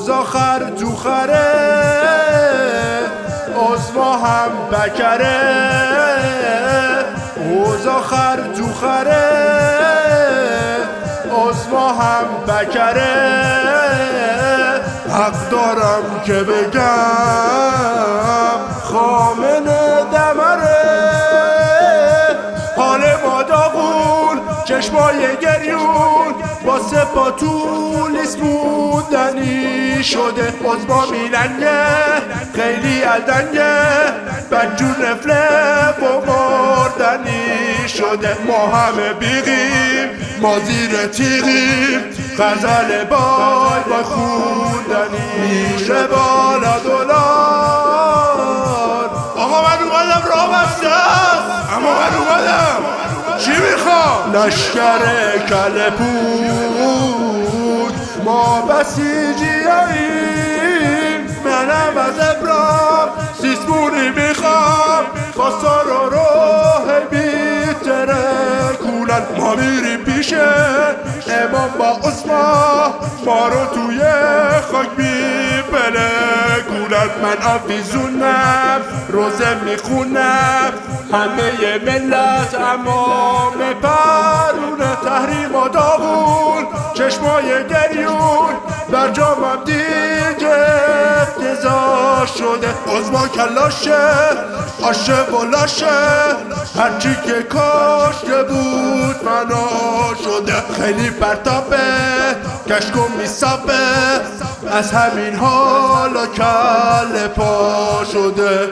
آخر تو خره عضوا هم بکره آخر تو خره عضوا هم بکره حق دارم که بگم خامنه دمره حال ما داغون چشمای گریون با سپا تولیس موندنی شده عضوا میلنگه خیلی الدنگه بدجور نفله و مردنی شده ما همه بیغیم ما زیر تیغیم غزل بای خوندنی میشه بالا دولار آقا من اومدم راه بسته اما من اومدم چی میخوام؟ لشکر کله پود ما بسیجیاییم منم از ابرام سیسمونی میخوام با سار و راه بیتره کولن ما میریم پیشه امام با عثمان ما رو توی خاک میپله کولن من آفیزونم روزه میخونم همه ملت امام پرونه تحریم و داغون چشمای گریون بر جامم دیگه افتضاح شده عضوا کلاشه آشه و لاشه هرچی که کاشته بود فنا شده خیلی پرتابه کشکم میسابه از همین حالا کله پا شده